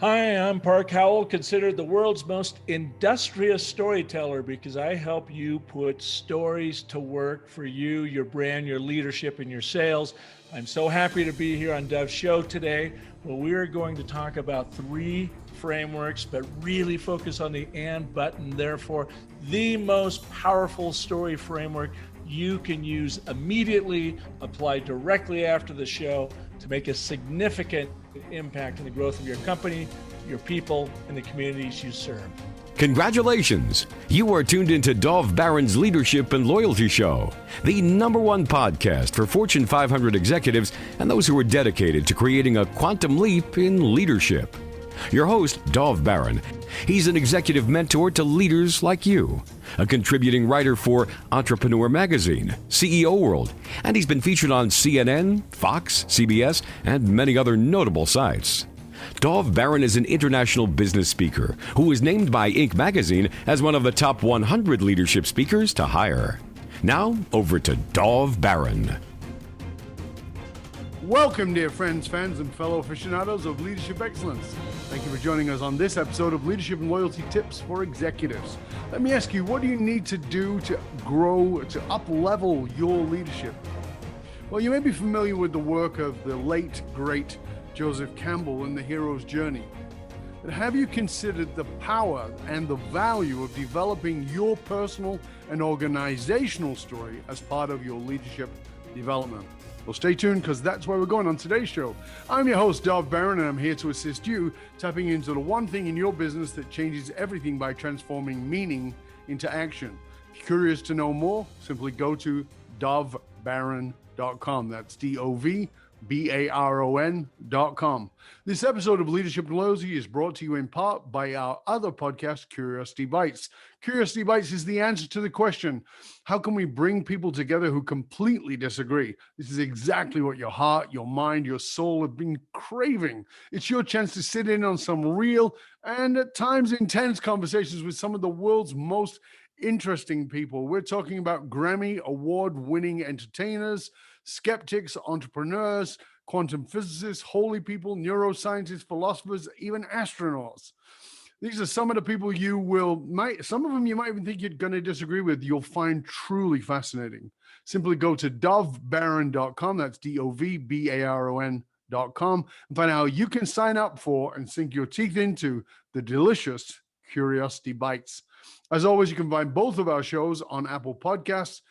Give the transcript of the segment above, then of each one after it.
Hi, I'm Park Howell, considered the world's most industrious storyteller because I help you put stories to work for you, your brand, your leadership, and your sales. I'm so happy to be here on Dove's show today, where we are going to talk about 3 frameworks, but really focus on the and button. Therefore, the most powerful story framework you can use immediately, apply directly after the show to make a significant impact in the growth of your company, your people, and the communities you serve. Congratulations! You are tuned into Dov Baron's Leadership and Loyalty Show, the #1 podcast for Fortune 500 executives and those who are dedicated to creating a quantum leap in leadership. Your host, Dov Baron. He's an executive mentor to leaders like you, a contributing writer for Entrepreneur Magazine, CEO World, and he's been featured on CNN, Fox, CBS, and many other notable sites. Dov Baron is an international business speaker who was named by Inc. magazine as one of the top 100 leadership speakers to hire. Now, over to Dov Baron. Welcome, dear friends, fans, and fellow aficionados of leadership excellence. Thank you for joining us on this episode of Leadership and Loyalty Tips for Executives. Let me ask you, what do you need to do to grow, to up-level your leadership? Well, you may be familiar with the work of the late, great Joseph Campbell in The Hero's Journey. But have you considered the power and the value of developing your personal and organizational story as part of your leadership development? Well, stay tuned because that's where we're going on today's show. I'm your host, Dov Baron, and I'm here to assist you tapping into the one thing in your business that changes everything by transforming meaning into action. If you're curious to know more, simply go to dovbaron.com. That's DOVBARON.com. This episode of Leadership and Loyalty is brought to you in part by our other podcast, Curiosity Bites. Curiosity Bites is the answer to the question, how can we bring people together who completely disagree? This is exactly what your heart, your mind, your soul have been craving. It's your chance to sit in on some real and at times intense conversations with some of the world's most interesting people. We're talking about Grammy award-winning entertainers, skeptics, entrepreneurs, quantum physicists, holy people, neuroscientists, philosophers, even astronauts. These are some of the people some of them you might even think you're going to disagree with, you'll find truly fascinating. Simply go to dovbaron.com, that's DOVBARON.com, and find out how you can sign up for and sink your teeth into the delicious Curiosity Bites. As always, you can find both of our shows on Apple Podcasts,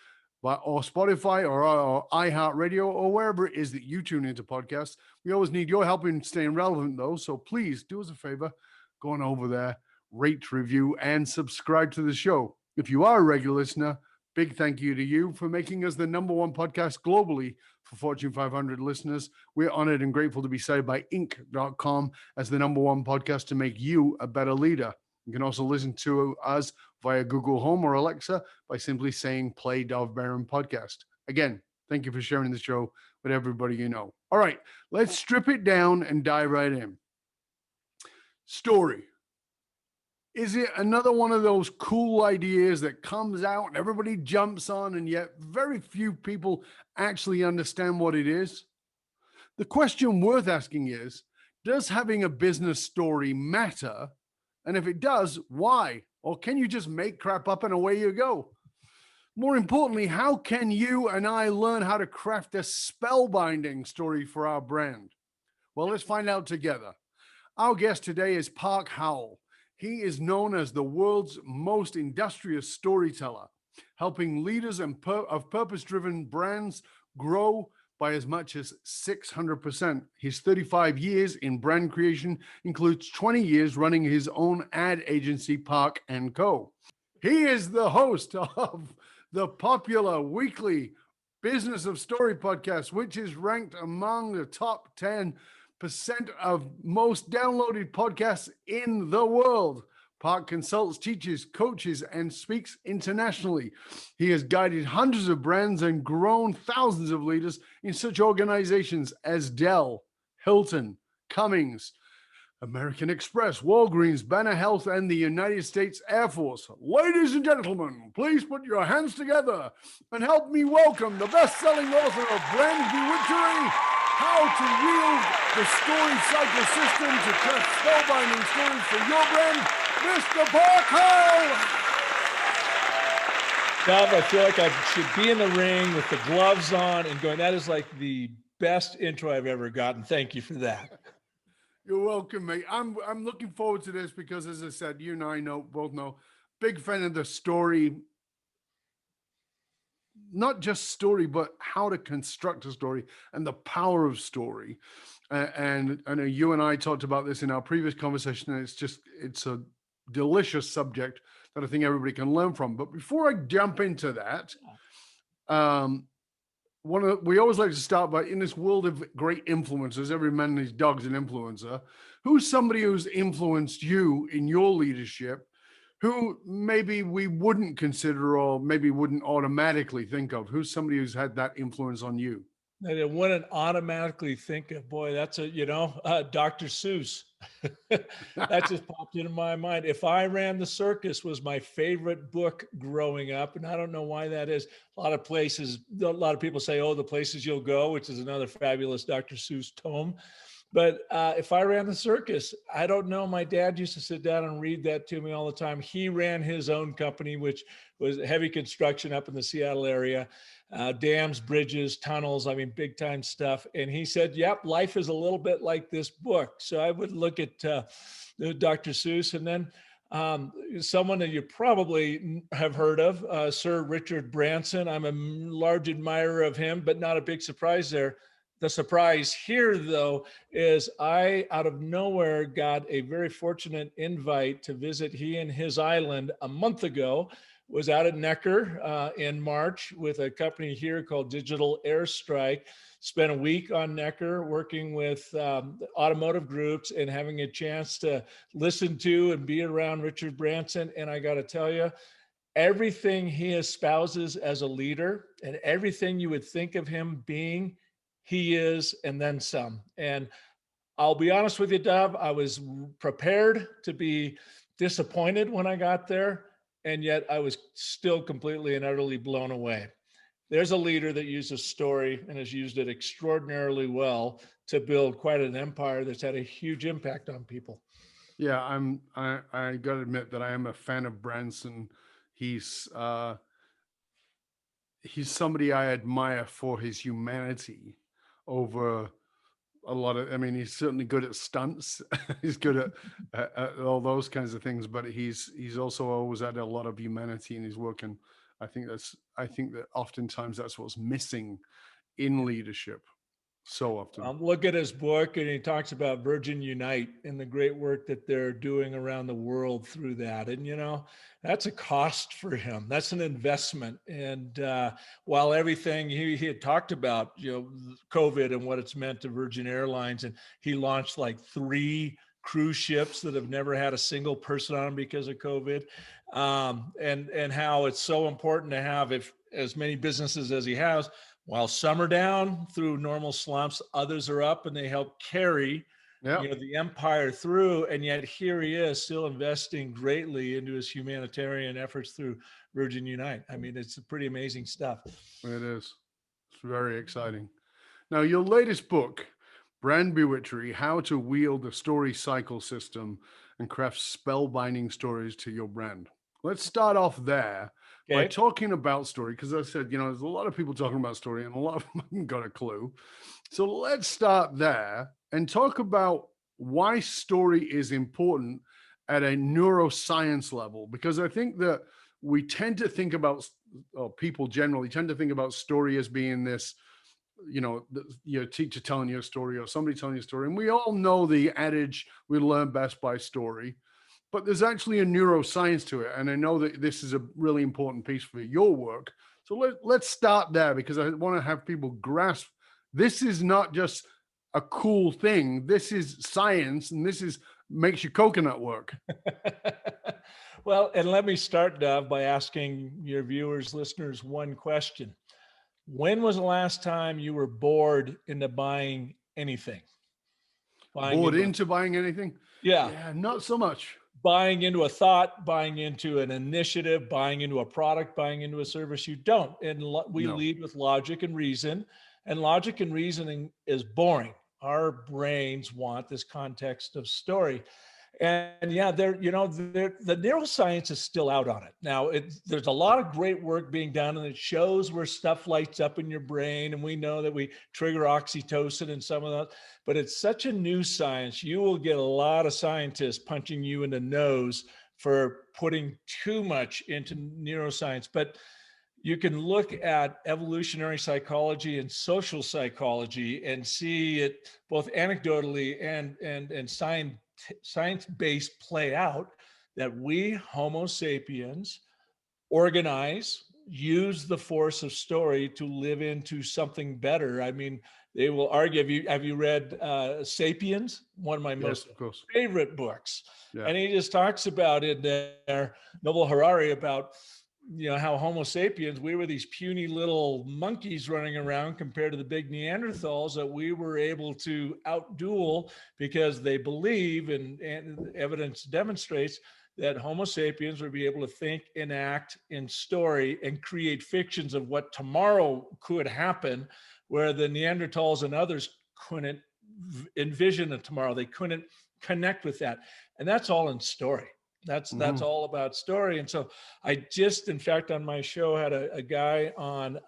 or Spotify, or iHeartRadio, or wherever it is that you tune into podcasts. We always need your help in staying relevant, though, so please do us a favor, go on over there, rate, review, and subscribe to the show. If you are a regular listener, big thank you to you for making us the #1 podcast globally for Fortune 500 listeners. We're honored and grateful to be cited by Inc.com as the #1 podcast to make you a better leader. You can also listen to us via Google Home or Alexa by simply saying play Dov Baron podcast. Again, thank you for sharing the show with everybody you know. All right, let's strip it down and dive right in. Story. Is it another one of those cool ideas that comes out and everybody jumps on, and yet very few people actually understand what it is? The question worth asking is, does having a business story matter? And if it does, why? Or can you just make crap up and away you go? More importantly, how can you and I learn how to craft a spellbinding story for our brand? Well, let's find out together. Our guest today is Park Howell. He is known as the world's most industrious storyteller, helping leaders of purpose-driven brands grow by as much as 600%. His 35 years in brand creation includes 20 years running his own ad agency, Park & Co. He is the host of the popular weekly Business of Story podcast, which is ranked among the top 10% of most downloaded podcasts in the world. Park consults, teaches, coaches, and speaks internationally. He has guided hundreds of brands and grown thousands of leaders in such organizations as Dell, Hilton, Cummins, American Express, Walgreens, Banner Health, and the United States Air Force. Ladies and gentlemen, please put your hands together and help me welcome the best-selling author of Brand Bewitchery, How to Wield the Story Cycle System to Craft Spellbinding Stories for your brand, Mr. Park Howell. Dov, I feel like I should be in the ring with the gloves on and going, that is like the best intro I've ever gotten. Thank you for that. You're welcome, mate. I'm looking forward to this because, as I said, you and I both know, big fan of the story. Not just story, but how to construct a story and the power of story. And I know you and I talked about this in our previous conversation, and it's a delicious subject that I think everybody can learn from. But before I jump into that, we always like to start by, in this world of great influencers, every man and his dog's an influencer. Who's somebody who's influenced you in your leadership, who maybe we wouldn't consider or maybe wouldn't automatically think of? Who's somebody who's had that influence on you? I wouldn't automatically think of, boy, that's Dr. Seuss. That just popped into my mind. If I Ran the Circus was my favorite book growing up. And I don't know why that is. A lot of people say, oh, The Places You'll Go, which is another fabulous Dr. Seuss tome. But If I Ran the Circus, I don't know. My dad used to sit down and read that to me all the time. He ran his own company, which was heavy construction up in the Seattle area, dams, bridges, tunnels. I mean, big time stuff. And he said, yep, life is a little bit like this book. So I would look at Dr. Seuss. And then someone that you probably have heard of, Sir Richard Branson. I'm a large admirer of him, but not a big surprise there. The surprise here, though, is I, out of nowhere, got a very fortunate invite to visit he and his island a month ago. Was out at Necker in March with a company here called Digital Airstrike. Spent a week on Necker working with automotive groups and having a chance to listen to and be around Richard Branson. And I got to tell you, everything he espouses as a leader and everything you would think of him being, he is, and then some. And I'll be honest with you, Dov, I was prepared to be disappointed when I got there, and yet I was still completely and utterly blown away. There's a leader that uses story and has used it extraordinarily well to build quite an empire that's had a huge impact on people. Yeah, I got to admit that I am a fan of Branson. He's somebody I admire for his humanity over a lot of, I mean, he's certainly good at stunts. He's good at all those kinds of things, but he's also always had a lot of humanity in his work. And I think that oftentimes that's what's missing in leadership so often. Look at his book, and he talks about Virgin Unite and the great work that they're doing around the world through that. And, that's a cost for him. That's an investment. And while everything he had talked about, COVID and what it's meant to Virgin Airlines, and he launched like 3 cruise ships that have never had a single person on them because of COVID, and how it's so important to have as many businesses as he has. While some are down through normal slumps, others are up, and they help carry the empire through. And yet here he is still investing greatly into his humanitarian efforts through Virgin Unite. I mean, it's pretty amazing stuff. It is. It's very exciting. Now, your latest book, Brand Bewitchery, How to Wield the Story Cycle System and Craft Spellbinding Stories to Your Brand. Let's start off there. Okay. By talking about story, because I said, there's a lot of people talking about story and a lot of them haven't got a clue. So let's start there and talk about why story is important at a neuroscience level, because I think that we tend to think about, or people generally tend to think about story as being this, your teacher telling you a story or somebody telling you a story. And we all know the adage, we learn best by story. But there's actually a neuroscience to it. And I know that this is a really important piece for your work. So let's start there, because I want to have people grasp this is not just a cool thing. This is science, and this makes your coconut work. Well, and let me start, Dov, by asking your viewers, listeners, one question. When was the last time you were bored into buying anything? Bored into buying anything? Yeah, not so much. Buying into a thought, buying into an initiative, buying into a product, buying into a service, you don't. And we lead with logic and reason, and logic and reasoning is boring. Our brains want this context of story. And yeah, the neuroscience is still out on it. Now, there's a lot of great work being done, and it shows where stuff lights up in your brain. And we know that we trigger oxytocin and some of that, but it's such a new science. You will get a lot of scientists punching you in the nose for putting too much into neuroscience. But you can look at evolutionary psychology and social psychology and see it both anecdotally and science-based play out, that we Homo sapiens organize, use the force of story to live into something better. I mean, they will argue. Have you read Sapiens? One of my most favorite books. Yeah. And he just talks about in there, Noble Harari, about how Homo sapiens, we were these puny little monkeys running around compared to the big Neanderthals that we were able to outduel, because they believe, and evidence demonstrates, that Homo sapiens would be able to think and act in story and create fictions of what tomorrow could happen, where the Neanderthals and others couldn't envision a tomorrow. They couldn't connect with that. And that's all in story. That's all about story. And so I just, in fact, on my show had a guy on,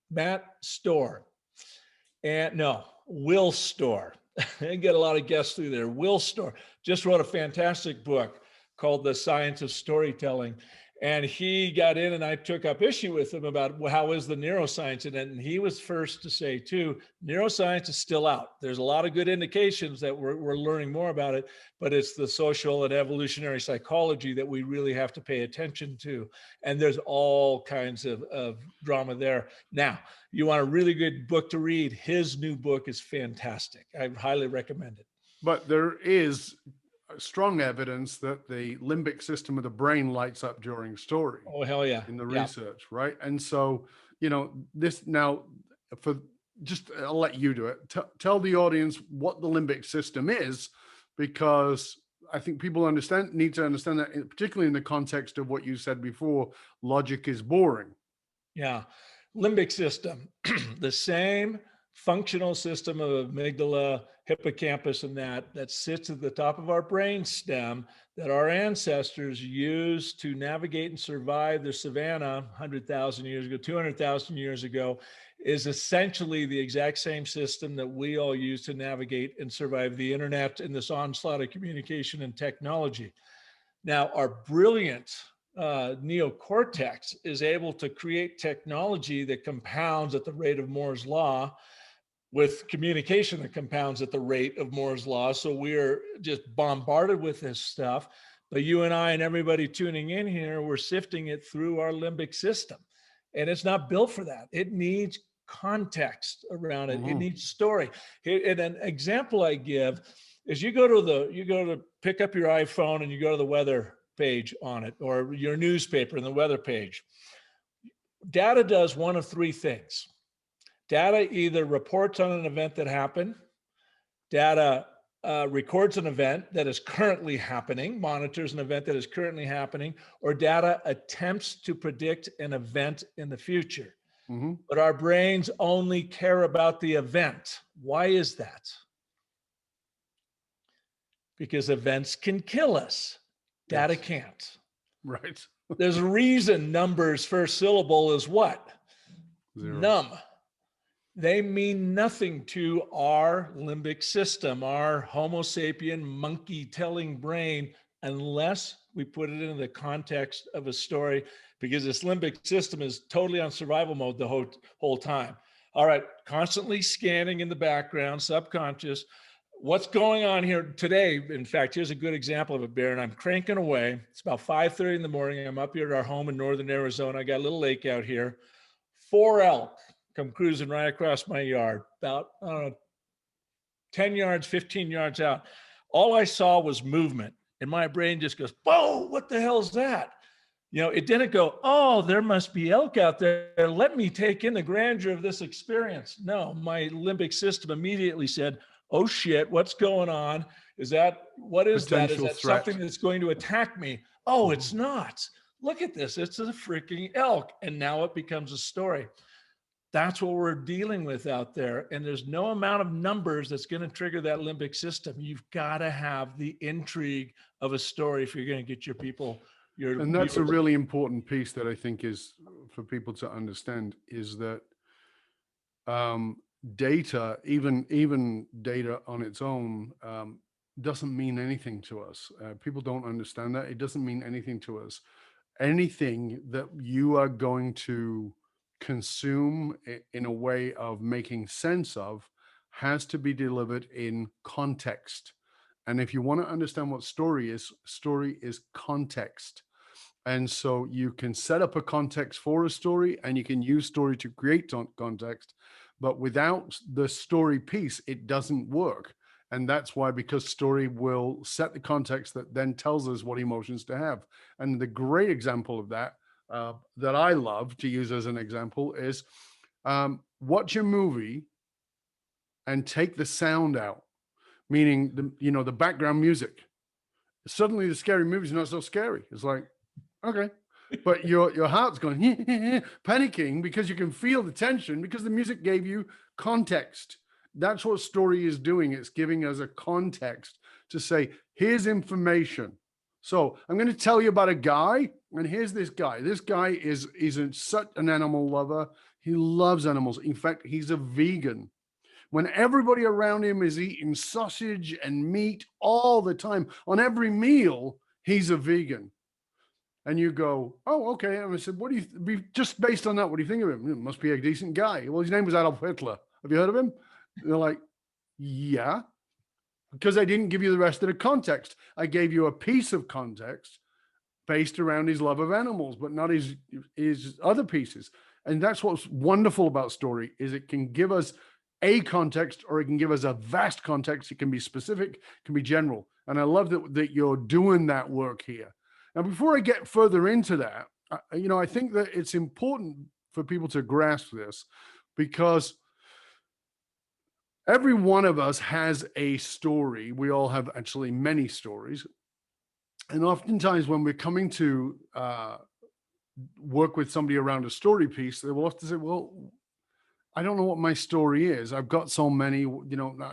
Matt Storr, Will Storr. I get a lot of guests through there. Will Storr just wrote a fantastic book called The Science of Storytelling. And he got in, and I took up issue with him about, well, how is the neuroscience in it? And he was first to say, too, neuroscience is still out. There's a lot of good indications that we're learning more about it, but it's the social and evolutionary psychology that we really have to pay attention to. And there's all kinds of drama there. Now, you want a really good book to read, his new book is fantastic. I highly recommend it. But there is strong evidence that the limbic system of the brain lights up during story. Oh, hell yeah. In the research, right? And so, this now, I'll let you do it. Tell the audience what the limbic system is, because I think people need to understand that, particularly in the context of what you said before, logic is boring. Yeah. Limbic system, the same functional system of amygdala, hippocampus, and that sits at the top of our brain stem that our ancestors used to navigate and survive the savannah 100,000 years ago, 200,000 years ago, is essentially the exact same system that we all use to navigate and survive the internet and this onslaught of communication and technology. Now, our brilliant neocortex is able to create technology that compounds at the rate of Moore's law, with communication that compounds at the rate of Moore's law. So we're just bombarded with this stuff. But you and I and everybody tuning in here, we're sifting it through our limbic system. And it's not built for that. It needs context around it. It needs story. And an example I give is you go to pick up your iPhone and you go to the weather page on it, or your newspaper and the weather page. Data does one of three things. Data either reports on an event that happened, data records an event that is currently happening, monitors an event that is currently happening, or data attempts to predict an event in the future. But our brains only care about the event. Why is that? Because events can kill us. Data can't. Right. There's a reason numbers first syllable is what? Zero. Num. They mean nothing to our limbic system, our Homo sapien monkey telling brain, unless we put it in the context of a story, because this limbic system is totally on survival mode the whole time. All right, constantly scanning in the background, subconscious. What's going on here today? In fact, here's a good example of it, Baron. I'm cranking away. It's about 5:30 in the morning. I'm up here at our home in northern Arizona. I got a little lake out here. 4 elk come cruising right across my yard, about, 10 yards, 15 yards out. All I saw was movement, and my brain just goes, whoa, what the hell is that? It didn't go, oh, there must be elk out there. Let me take in the grandeur of this experience. No, my limbic system immediately said, oh shit, what's going on? What is that? Is that threat. Something that's going to attack me? Oh, it's not. Look at this. It's a freaking elk. And now it becomes a story. That's what we're dealing with out there. And there's no amount of numbers that's going to trigger that limbic system. You've got to have the intrigue of a story if you're going to get your people, your And that's a viewers. really important piece that I think is for people to understand, is that data, even data on its own, doesn't mean anything to us. People don't understand that. It doesn't mean anything to us. Anything that you are going to consume in a way of making sense of has to be delivered in context. And if you want to understand what story is context. And so you can set up a context for a story, and you can use story to create context, but without the story piece, it doesn't work. And that's why, because story will set the context that then tells us what emotions to have. And the great example of that, that I love to use as an example, is watch a movie and take the sound out, meaning the background music. Suddenly the scary movie's not so scary. It's like, okay. But your heart's going panicking because you can feel the tension because the music gave you context. That's what story is doing. It's giving us a context to say, here's information. So I'm going to tell you about a guy, and here's this guy. This guy is such an animal lover. He loves animals. In fact, he's a vegan. When everybody around him is eating sausage and meat all the time, on every meal, he's a vegan. And you go, oh, okay. And I said, what do you, just based on that, what do you think of him? It must be a decent guy. Well, his name was Adolf Hitler. Have you heard of him? And they're like, yeah, because I didn't give you the rest of the context. I gave you a piece of context based around his love of animals, but not his other pieces. And that's what's wonderful about story, is it can give us a context, or it can give us a vast context. It can be specific, it can be general. And I love that you're doing that work here. Now, before I get further into that, I think that it's important for people to grasp this, because every one of us has a story. We all have actually many stories. And oftentimes when we're coming to work with somebody around a story piece, they will often say, well, I don't know what my story is. I've got so many,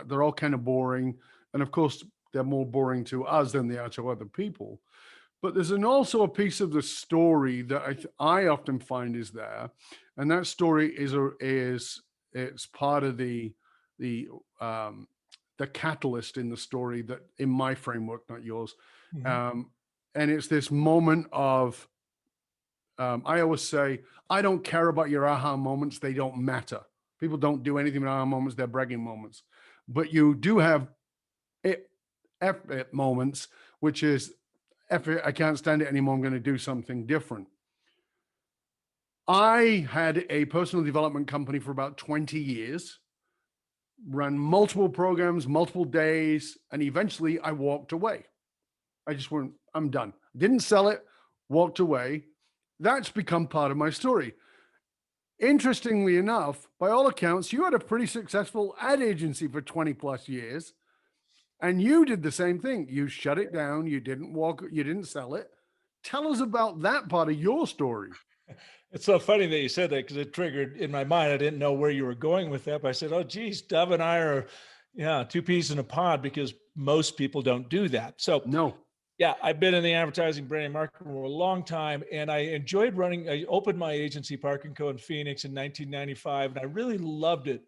they're all kind of boring. And of course, they're more boring to us than they are to other people. But there's also a piece of the story that I often find is there. And that story it's part of the catalyst in the story, that in my framework, not yours. Mm-hmm. And it's this moment of, I always say, I don't care about your aha moments. They don't matter. People don't do anything with aha moments. They're bragging moments. But you do have F moments, which is, F it, I can't stand it anymore. I'm going to do something different. I had a personal development company for about 20 years, ran multiple programs, multiple days, and eventually I walked away. I just went, I'm done. Didn't sell it, walked away. That's become part of my story. Interestingly enough, by all accounts, you had a pretty successful ad agency for 20 plus years, and you did the same thing. You shut it down. You didn't sell it. Tell us about that part of your story. It's so funny that you said that, because it triggered in my mind. I didn't know where you were going with that, but I said, oh, geez, Dove and I are, two peas in a pod, because most people don't do that. So no. Yeah, I've been in the advertising, branding, marketing for a long time, and I enjoyed I opened my agency, Park & Co. in Phoenix in 1995, and I really loved it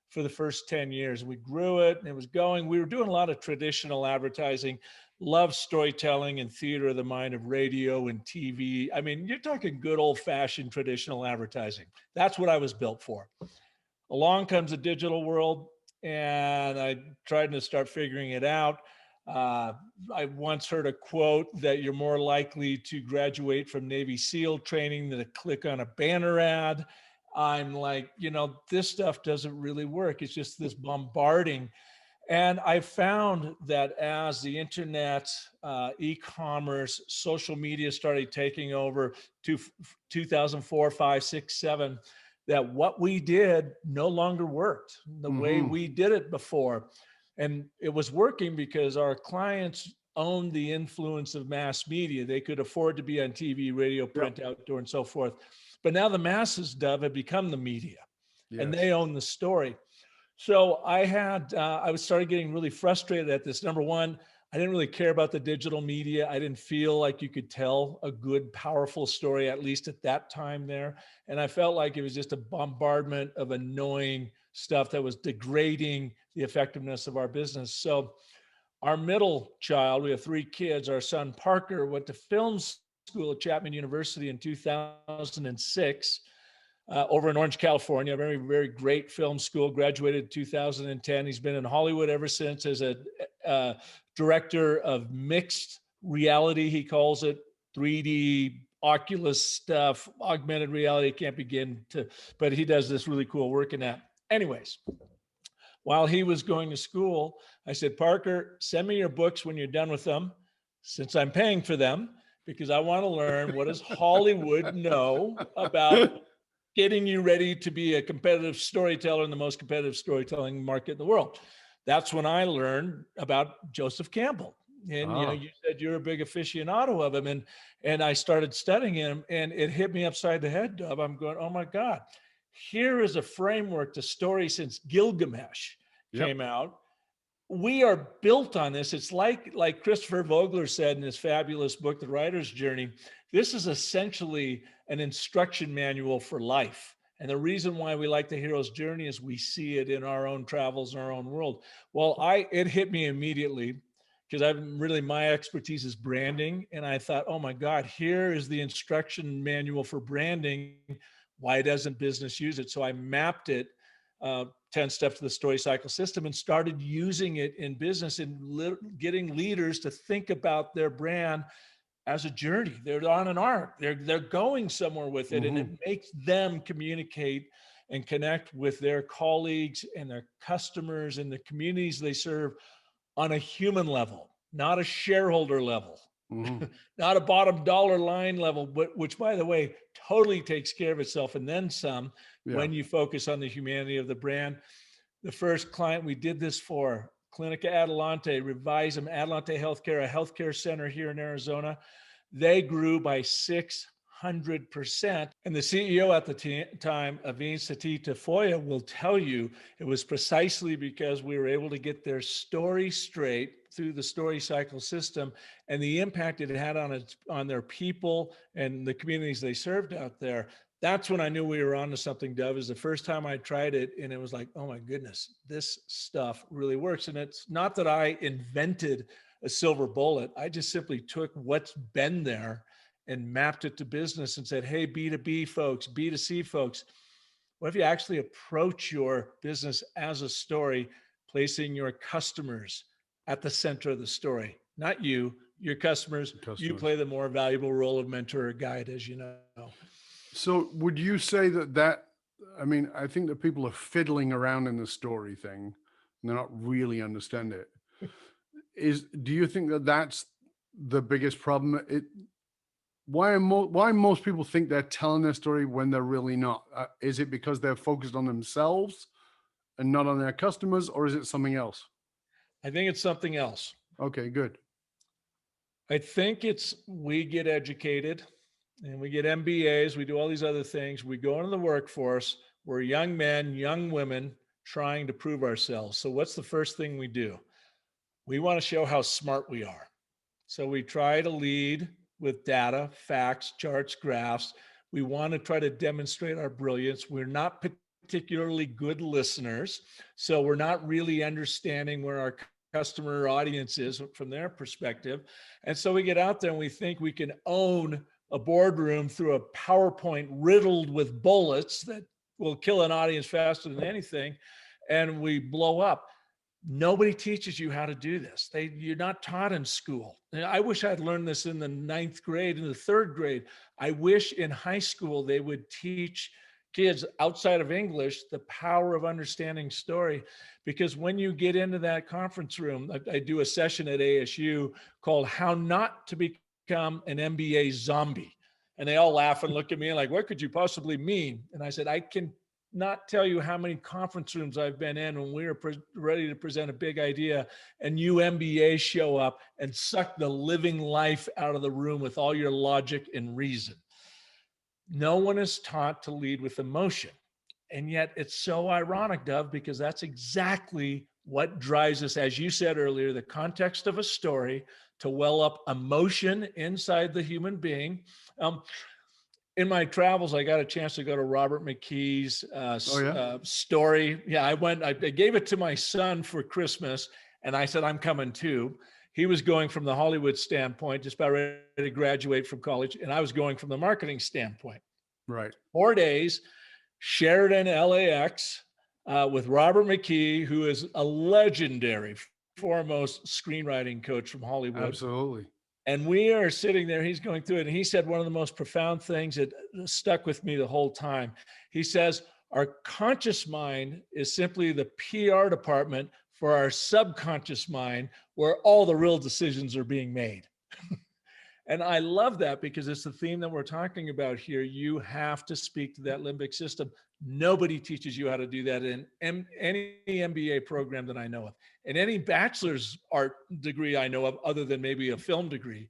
for the first 10 years. We grew it, and it was going. We were doing a lot of traditional advertising, loved storytelling and theater of the mind of radio and TV. I mean, you're talking good old-fashioned traditional advertising. That's what I was built for. Along comes the digital world, and I tried to start figuring it out. I once heard a quote that you're more likely to graduate from Navy SEAL training than to click on a banner ad. I'm like, this stuff doesn't really work. It's just this bombarding. And I found that as the internet, e-commerce, social media started taking over to 2004, 5, 6, 7, that what we did no longer worked the way we did it before. And it was working because our clients owned the influence of mass media. They could afford to be on TV, radio, print, outdoor, and so forth. But now the masses, Dove, have become the media. and Yes. they own the story. So I was started getting really frustrated at this. Number one, I didn't really care about the digital media. I didn't feel like you could tell a good, powerful story, at least at that time there. And I felt like it was just a bombardment of annoying stuff that was degrading the effectiveness of our business. So our middle child, we have three kids, our son Parker went to film school at Chapman University in 2006. Over in Orange, California, a very, very great film school, graduated in 2010. He's been in Hollywood ever since as a director of mixed reality, he calls it, 3D, Oculus stuff, augmented reality, can't begin to, but he does this really cool work in that. Anyways, while he was going to school, I said, Parker, send me your books when you're done with them, since I'm paying for them, because I want to learn what does Hollywood know about getting you ready to be a competitive storyteller in the most competitive storytelling market in the world. That's when I learned about Joseph Campbell. And you said you're a big aficionado of him, and I started studying him, and it hit me upside the head, Dov. I'm going, oh my God, here is a framework to story since Gilgamesh came out. We are built on this. It's like Christopher Vogler said in his fabulous book, The Writer's Journey, this is essentially an instruction manual for life. And the reason why we like the hero's journey is we see it in our own travels, in our own world. Well, it hit me immediately because my expertise is branding. And I thought, oh my God, here is the instruction manual for branding. Why doesn't business use it? So I mapped it, 10 steps to the story cycle system, and started using it in business and getting leaders to think about their brand as a journey. They're on an arc. They're going somewhere with it, and it makes them communicate and connect with their colleagues and their customers and the communities they serve on a human level, not a shareholder level, not a bottom dollar line level, but which, by the way, totally takes care of itself and then some when you focus on the humanity of the brand. The first client we did this for, Clinica Adelante, Revisum, Adelante Healthcare, a healthcare center here in Arizona, they grew by 600%. And the CEO at the time, Aveen Sati Tafoya, will tell you it was precisely because we were able to get their story straight through the story cycle system and the impact it had on their people and the communities they served out there. That's when I knew we were onto something, Dov. It was the first time I tried it, and it was like, oh my goodness, this stuff really works. And it's not that I invented a silver bullet. I just simply took what's been there and mapped it to business and said, hey, B2B folks, B2C folks, what if you actually approach your business as a story, placing your customers at the center of the story? Not you, your customers. You play the more valuable role of mentor or guide, as you know. So would you say I mean, I think that people are fiddling around in the story thing and they're not really understand it. Do you think that that's the biggest problem? Why most people think they're telling their story when they're really not? Is it because they're focused on themselves and not on their customers, or is it something else? I think it's something else. Okay, good. I think we get educated and we get MBAs, we do all these other things. We go into the workforce. We're young men, young women trying to prove ourselves. So what's the first thing we do? We want to show how smart we are. So we try to lead with data, facts, charts, graphs. We want to try to demonstrate our brilliance. We're not particularly good listeners. So we're not really understanding where our customer audience is from their perspective. And so we get out there and we think we can own a boardroom through a PowerPoint riddled with bullets that will kill an audience faster than anything. And we blow up. Nobody teaches you how to do this. You're not taught in school. And I wish I'd learned this in the 9th grade, in the 3rd grade. I wish in high school they would teach kids outside of English the power of understanding story. Because when you get into that conference room, I do a session at ASU called How Not to Become an MBA Zombie. And they all laugh and look at me like, what could you possibly mean? And I said, I can not tell you how many conference rooms I've been in when we were ready to present a big idea and you MBAs show up and suck the living life out of the room with all your logic and reason. No one is taught to lead with emotion. And yet it's so ironic, Dove, because that's exactly what drives us, as you said earlier, the context of a story to well up emotion inside the human being. In my travels, I got a chance to go to Robert McKee's story. Yeah, I gave it to my son for Christmas, and I said, I'm coming too. He was going from the Hollywood standpoint, just about ready to graduate from college, and I was going from the marketing standpoint. Right. 4 days, Sheridan, LAX, with Robert McKee, who is a legendary, foremost screenwriting coach from Hollywood. Absolutely. And we are sitting there, he's going through it, and he said one of the most profound things that stuck with me the whole time. He says, our conscious mind is simply the PR department for our subconscious mind, where all the real decisions are being made. And I love that because it's the theme that we're talking about here. You have to speak to that limbic system. Nobody teaches you how to do that in any MBA program that I know of, and any bachelor's art degree I know of, other than maybe a film degree.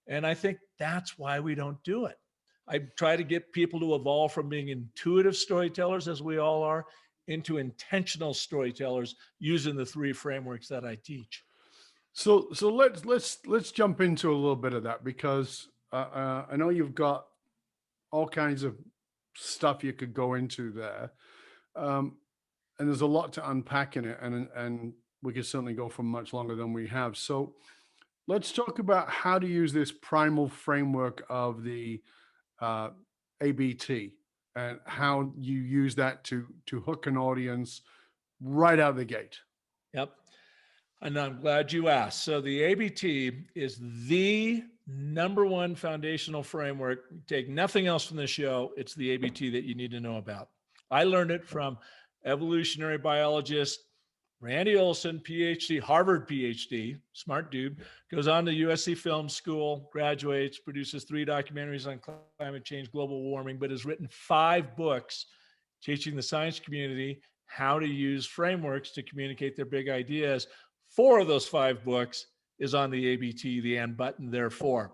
And I think that's why we don't do it. I try to get people to evolve from being intuitive storytellers, as we all are, into intentional storytellers using the 3 frameworks that I teach. So let's jump into a little bit of that, because I know you've got all kinds of stuff you could go into there, and there's a lot to unpack in it, and we could certainly go for much longer than we have. So let's talk about how to use this primal framework of the ABT, and how you use that to hook an audience right out of the gate. Yep. And I'm glad you asked. So the ABT is the #1 foundational framework. Take nothing else from the show. It's the ABT that you need to know about. I learned it from evolutionary biologist Randy Olson, PhD, Harvard PhD, smart dude, goes on to USC Film School, graduates, produces 3 documentaries on climate change, global warming, but has written 5 books teaching the science community how to use frameworks to communicate their big ideas. 4 of those 5 books is on the ABT, the and button, therefore.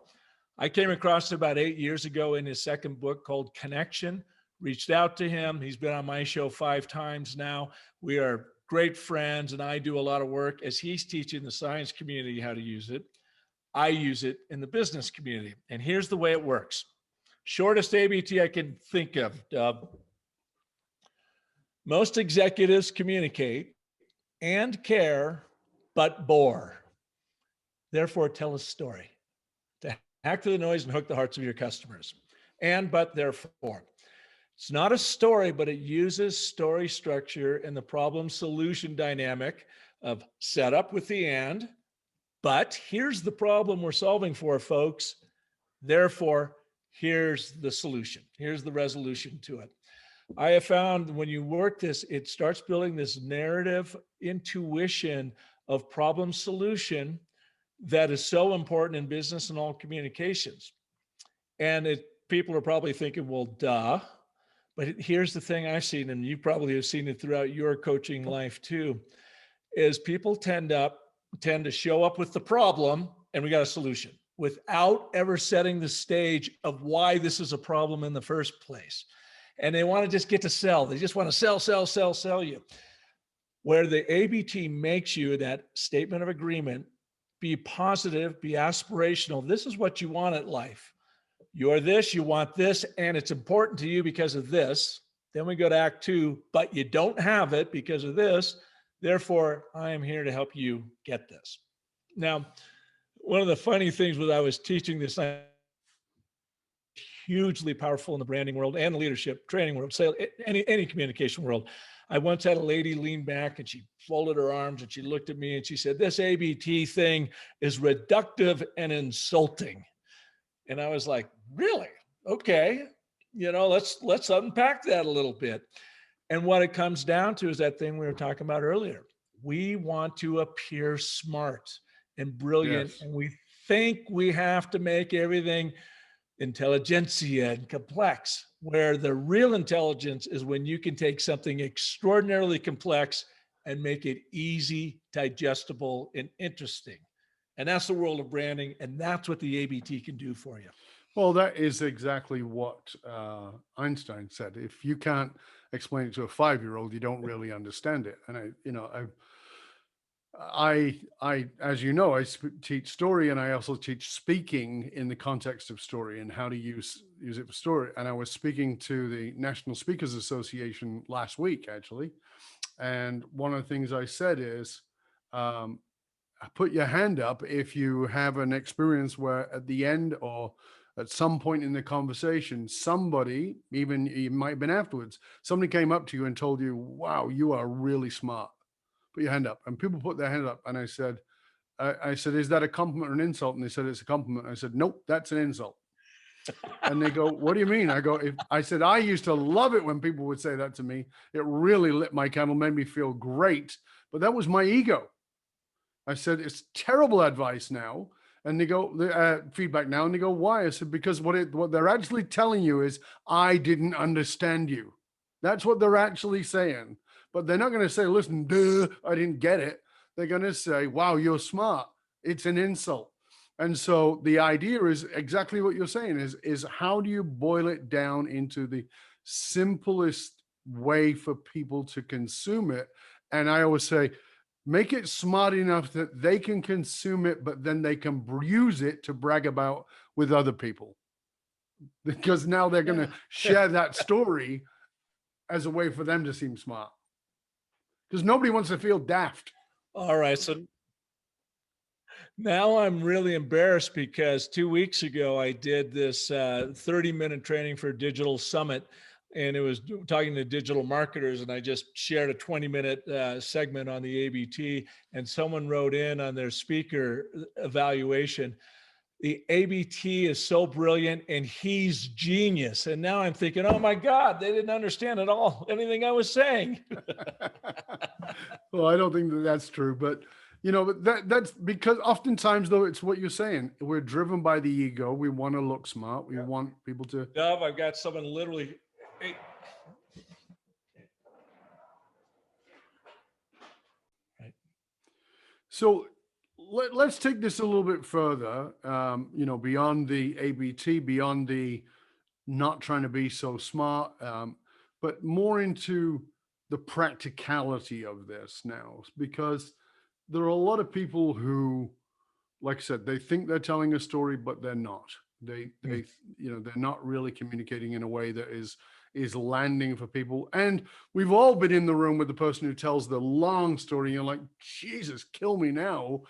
I came across it about 8 years ago in his second book called Connection, reached out to him. He's been on my show 5 times now. We are great friends, and I do a lot of work as he's teaching the science community how to use it. I use it in the business community. And here's the way it works. Shortest ABT I can think of, Dub. Most executives communicate and care, but bore. Therefore, tell a story to hack through the noise and hook the hearts of your customers. And, but, therefore. It's not a story, but it uses story structure and the problem solution dynamic of setup with the and, but here's the problem we're solving for, folks. Therefore, here's the solution. Here's the resolution to it. I have found when you work this, it starts building this narrative intuition of problem solution that is so important in business and all communications. And people are probably thinking, well, duh. But here's the thing I've seen, and you probably have seen it throughout your coaching life too, is people tend to show up with the problem and we got a solution without ever setting the stage of why this is a problem in the first place. And they want to just get to sell. They just want to sell you. Where the ABT makes you that statement of agreement, be positive, be aspirational. This is what you want at life. You're this, you want this, and it's important to you because of this. Then we go to Act 2, but you don't have it because of this. Therefore, I am here to help you get this. Now, one of the funny things was I was teaching this hugely powerful in the branding world and the leadership training world, sales, any communication world. I once had a lady lean back and she folded her arms and she looked at me and she said, this ABT thing is reductive and insulting. And I was like, really? Okay. Let's unpack that a little bit. And what it comes down to is that thing we were talking about earlier. We want to appear smart and brilliant. Yes. And we think we have to make everything intelligentsia and complex, where the real intelligence is when you can take something extraordinarily complex and make it easy, digestible, and interesting. And that's the world of branding. And that's what the ABT can do for you. Well, that is exactly what Einstein said. If you can't explain it to a 5-year-old, you don't really understand it. And I, as you know, I teach story, and I also teach speaking in the context of story and how to use it for story. And I was speaking to the National Speakers Association last week, actually. And one of the things I said is, put your hand up if you have an experience where at the end or at some point in the conversation, somebody, even it might have been afterwards, somebody came up to you and told you, wow, you are really smart. Put your hand up. And people put their hand up. And I said, is that a compliment or an insult? And they said, it's a compliment. I said, nope, that's an insult. And they go, what do you mean? I go, I said, I used to love it when people would say that to me. It really lit my candle, made me feel great. But that was my ego. I said, it's terrible advice now. And they go, feedback now. And they go, why? I said, because what they're actually telling you is, I didn't understand you. That's what they're actually saying. But they're not going to say, listen, duh, I didn't get it. They're going to say, wow, you're smart. It's an insult. And so the idea is exactly what you're saying is how do you boil it down into the simplest way for people to consume it? And I always say, make it smart enough that they can consume it, but then they can use it to brag about with other people. Because now they're going to share that story as a way for them to seem smart. Because nobody wants to feel daft. All right. So now I'm really embarrassed because 2 weeks ago I did this 30-minute training for Digital Summit, and it was talking to digital marketers, and I just shared a 20-minute segment on the ABT, and someone wrote in on their speaker evaluation, the ABT is so brilliant and he's genius. And now I'm thinking, oh my God, they didn't understand at all anything I was saying. Well, I don't think that's true, but that's because oftentimes though, it's what you're saying. We're driven by the ego. We want to look smart. We want people to. Dove, I've got someone literally. Hey. Right. So let's take this a little bit further, beyond the ABT, beyond the not trying to be so smart, but more into the practicality of this now, because there are a lot of people who, like I said, they think they're telling a story, but they're not. They're not really communicating in a way that is landing for people. And we've all been in the room with the person who tells the long story. You're like, Jesus, kill me now.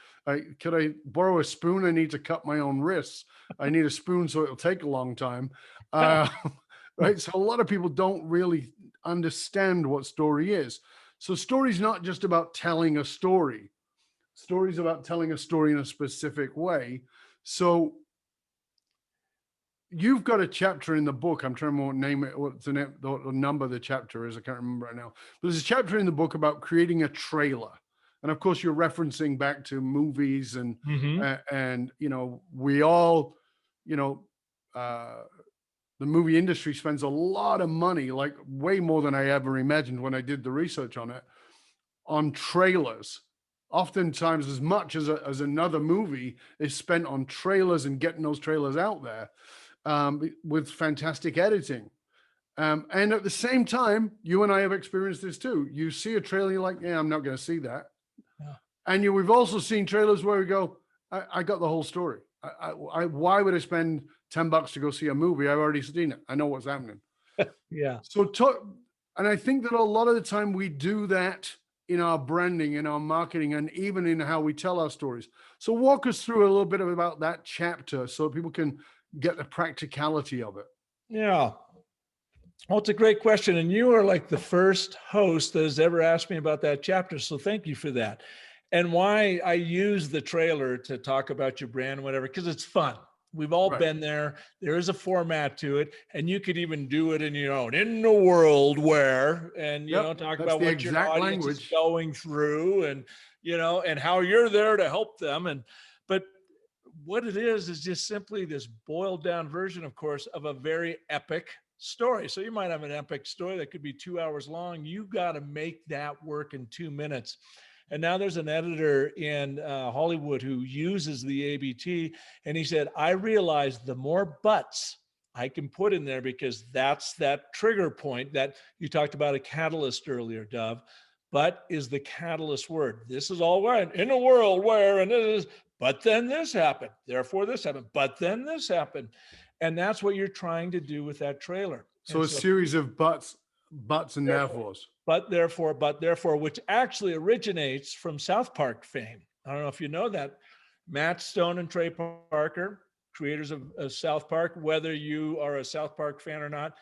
Could I borrow a spoon? I need to cut my own wrists. I need a spoon so it'll take a long time. Right. So a lot of people don't really understand what story is. So story's not just about telling a story. Story's about telling a story in a specific way. So you've got a chapter in the book. I'm trying to name it. What's the number of the chapter is? I can't remember right now. But there's a chapter in the book about creating a trailer. And of course, you're referencing back to movies and we all, the movie industry spends a lot of money, like way more than I ever imagined when I did the research on it, on trailers. Oftentimes as much as another movie is spent on trailers and getting those trailers out there with fantastic editing. And at the same time, you and I have experienced this too. You see a trailer, you're like, yeah, I'm not going to see that. Yeah. And we've also seen trailers where we go, I got the whole story. Why would I spend $10 to go see a movie? I've already seen it. I know what's happening. Yeah. And I think that a lot of the time we do that in our branding, in our marketing, and even in how we tell our stories. So walk us through a little bit about that chapter so people can get the practicality of it. Yeah. Well, it's a great question. And you are like the first host that has ever asked me about that chapter. So thank you for that. And why I use the trailer to talk about your brand, whatever, because it's fun. We've all been there. There is a format to it, and you could even do it in your own, in the world where, and, talk about what your audience is going through and, and how you're there to help them. But what it is just simply this boiled down version, of course, of a very epic story. So you might have an epic story that could be 2 hours long. You got to make that work in 2 minutes. And now there's an editor in Hollywood who uses the ABT. And he said, I realized the more butts I can put in there because that's that trigger point that you talked about, a catalyst earlier, Dove. But is the catalyst word. This is all right in a world where, and it is, but then this happened, therefore this happened, but then this happened. And that's what you're trying to do with that trailer. So a series of buts and therefores. But therefore, which actually originates from South Park fame. I don't know if you know that. Matt Stone and Trey Parker, creators of South Park, whether you are a South Park fan or not,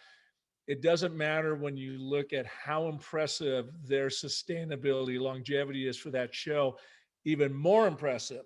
it doesn't matter when you look at how impressive their sustainability, longevity is for that show. Even more impressive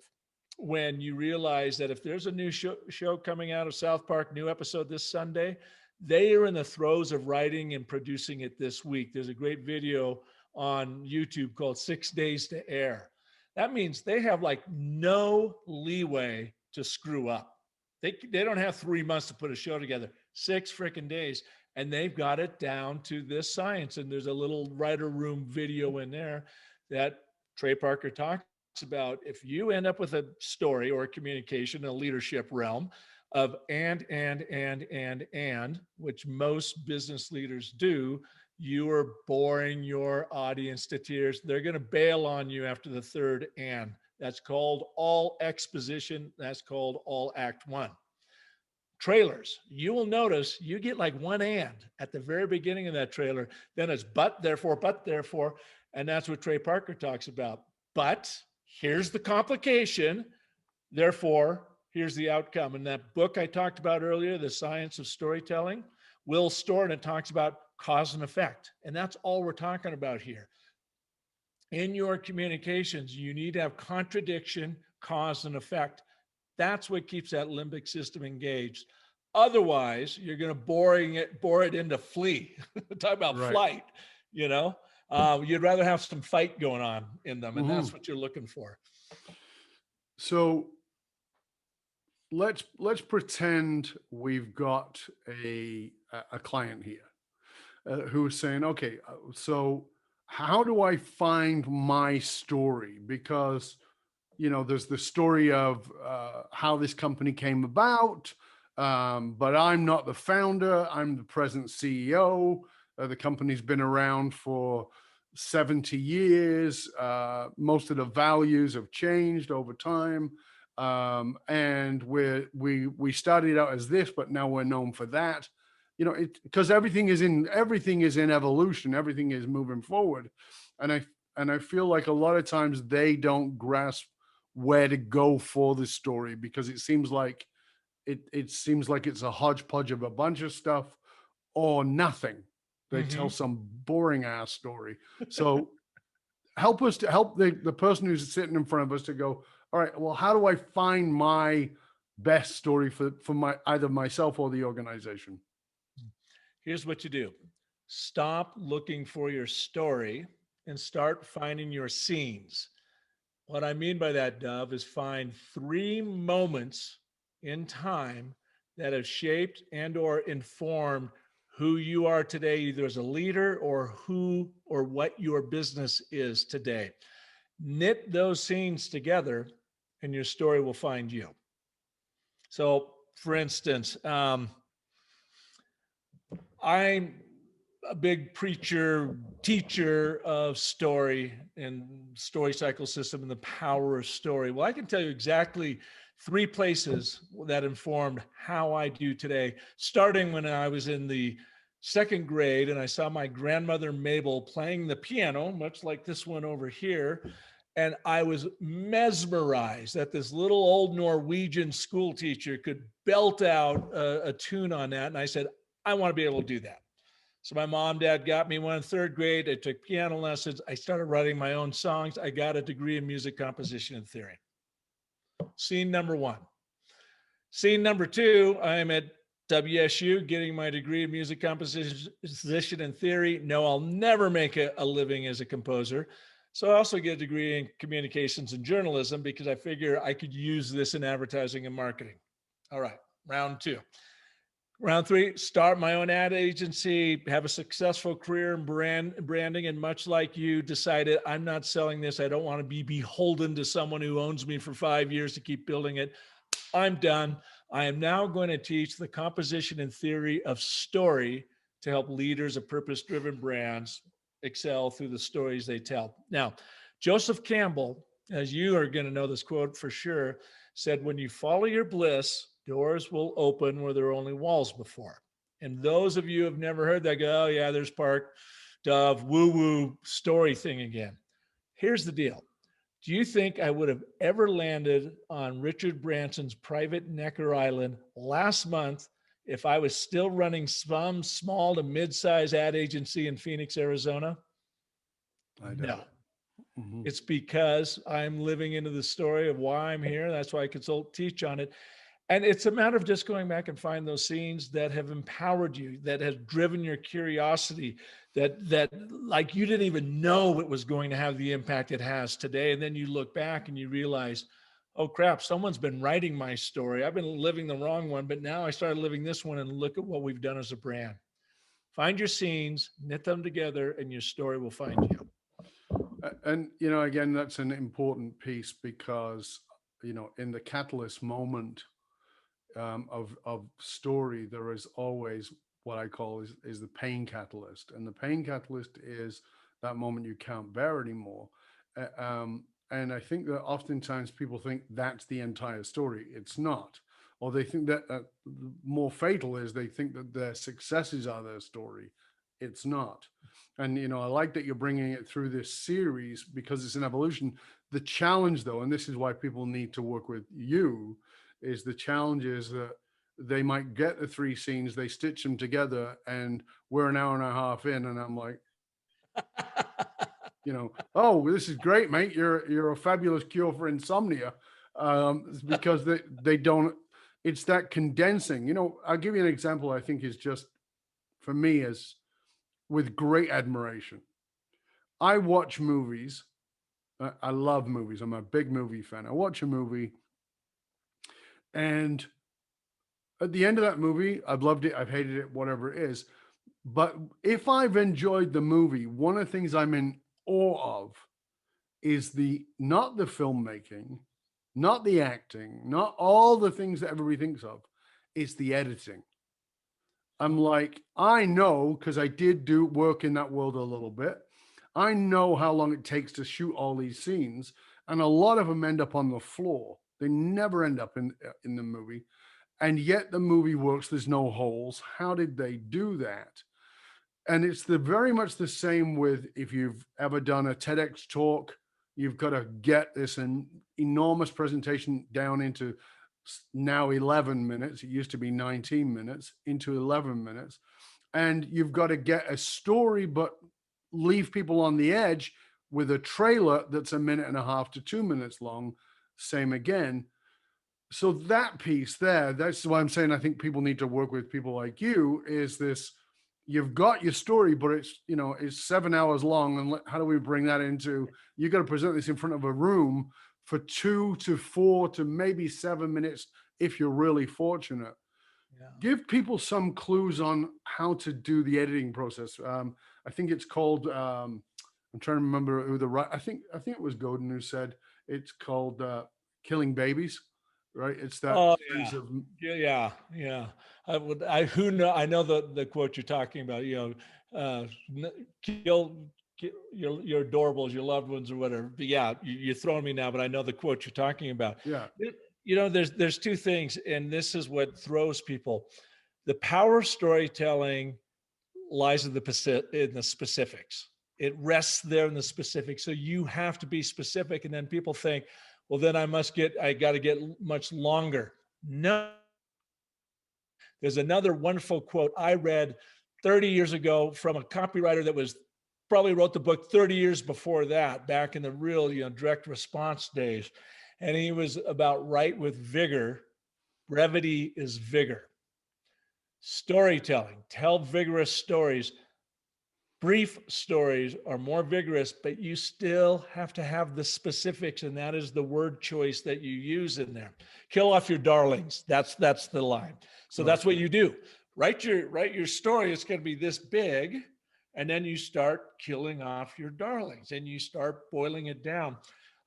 when you realize that if there's a new show coming out of South Park, new episode this Sunday, they are in the throes of writing and producing it this week. There's a great video on YouTube called 6 Days to Air. That means they have like no leeway to screw up. They don't have 3 months to put a show together, 6 freaking days. And they've got it down to this science. And there's a little writer room video in there that Trey Parker talks about. If you end up with a story or a communication in a leadership realm of and, which most business leaders do, you are boring your audience to tears. They're going to bail on you after the third and. That's called all exposition. That's called all act one. Trailers, you will notice you get like one and at the very beginning of that trailer. Then it's but therefore. And that's what Trey Parker talks about. But here's the complication. Therefore, here's the outcome. In that book I talked about earlier, The Science of Storytelling, Will Storton talks about cause and effect. And that's all we're talking about here. In your communications, you need to have contradiction, cause, and effect. That's what keeps that limbic system engaged. Otherwise, you're going to bore it into flee. Talk about flight, you know? You'd rather have some fight going on in them, and that's what you're looking for. So let's pretend we've got a client here who's saying, okay, so how do I find my story? Because, you know, there's the story of how this company came about, but I'm not the founder. I'm the present CEO. The company's been around for 70 years. Most of the values have changed over time. And we started out as this, but now we're known for that. You know, because everything is in evolution. Everything is moving forward. And I feel like a lot of times they don't grasp where to go for this story, because it seems like it's a hodgepodge of a bunch of stuff or nothing. They tell some boring ass story. So help the person who's sitting in front of us to go, all right, well, how do I find my best story for my either myself or the organization? Here's what you do. Stop looking for your story and start finding your scenes. What I mean by that, Dove, is find 3 moments in time that have shaped and or informed who you are today, either as a leader or who or what your business is today. Knit those scenes together and your story will find you. So, for instance, I'm a big preacher, teacher of story and story cycle system and the power of story. Well, I can tell you exactly 3 places that informed how I do today, starting when I was in the 2nd grade and I saw my grandmother Mabel playing the piano, much like this one over here. And I was mesmerized that this little old Norwegian school teacher could belt out a tune on that. And I said, I want to be able to do that. So my mom, dad got me one in 3rd grade. I took piano lessons. I started writing my own songs. I got a degree in music composition and theory. Scene number 1. Scene number 2, I'm at WSU getting my degree in music composition and theory. No, I'll never make a living as a composer. So I also get a degree in communications and journalism because I figure I could use this in advertising and marketing. All right, round 2. Round 3, start my own ad agency, have a successful career in branding, and much like you, decided I'm not selling this. I don't want to be beholden to someone who owns me for 5 years to keep building it. I'm done. I am now going to teach the composition and theory of story to help leaders of purpose-driven brands excel through the stories they tell. Now, Joseph Campbell, as you are going to know this quote for sure, said, when you follow your bliss, doors will open where there were only walls before. And those of you who have never heard that go, oh yeah, there's Park, Dove, woo-woo story thing again. Here's the deal. Do you think I would have ever landed on Richard Branson's private Necker Island last month if I was still running some small to mid-size ad agency in Phoenix, Arizona? I No. doubt it. Mm-hmm. It's because I'm living into the story of why I'm here. That's why I consult, teach on it. And it's a matter of just going back and find those scenes that have empowered you, that have driven your curiosity, that like you didn't even know it was going to have the impact it has today. And then you look back and you realize, oh crap, someone's been writing my story. I've been living the wrong one, but now I started living this one, and look at what we've done as a brand. Find your scenes, knit them together, and your story will find you. And, again, that's an important piece because, in the catalyst moment of story, there is always what I call is the pain catalyst. And the pain catalyst is that moment you can't bear anymore. And I think that oftentimes people think that's the entire story. It's not. Or they think that more fatal is they think that their successes are their story. It's not. And, I like that you're bringing it through this series because it's an evolution. The challenge, though, and this is why people need to work with you, is the challenge is that they might get the 3 scenes, they stitch them together, and we're an hour and a half in, and I'm like, oh, this is great, mate. You're a fabulous cure for insomnia, because they don't. It's that condensing. I'll give you an example. I think is just for me is with great admiration. I watch movies. I love movies. I'm a big movie fan. I watch a movie, and at the end of that movie, I've loved it, I've hated it, whatever it is. But if I've enjoyed the movie, one of the things I'm in awe of is not the filmmaking, not the acting, not all the things that everybody thinks of. It's the editing. I'm like, I know, because I did do work in that world a little bit. I know how long it takes to shoot all these scenes, and a lot of them end up on the floor. They never end up in the movie. And yet the movie works. There's no holes. How did they do that? And it's very much the same with if you've ever done a TEDx talk, you've got to get this enormous presentation down into now 11 minutes. It used to be 19 minutes into 11 minutes. And you've got to get a story, but leave people on the edge with a trailer that's 1.5 minutes to 2 minutes long. Same again. So that piece there, that's why I'm saying I think people need to work with people like you, is this, you've got your story, but it's 7 hours long. And how do we bring that into, you got to present this in front of a room for 2 to 4 to maybe 7 minutes if you're really fortunate. Yeah. Give people some clues on how to do the editing process. I think it's called, I'm trying to remember who I think it was Godin who said it's called Killing Babies. Right, it's that. Oh yeah. I know the quote you're talking about. Kill your adorables, your loved ones, or whatever. But yeah, you're throwing me now, but I know the quote you're talking about. Yeah. There's 2 things, and this is what throws people. The power of storytelling lies in the specifics. It rests there in the specifics. So you have to be specific, and then people think, well, then I got to get much longer. No. There's another wonderful quote I read 30 years ago from a copywriter that probably wrote the book 30 years before that, back in the real, direct response days. And he was about write with vigor. Brevity is vigor. Storytelling, tell vigorous stories. Brief stories are more vigorous, but you still have to have the specifics, and that is the word choice that you use in there. Kill off your darlings. That's the line. So that's what you do. Write your story. It's going to be this big, and then you start killing off your darlings, and you start boiling it down.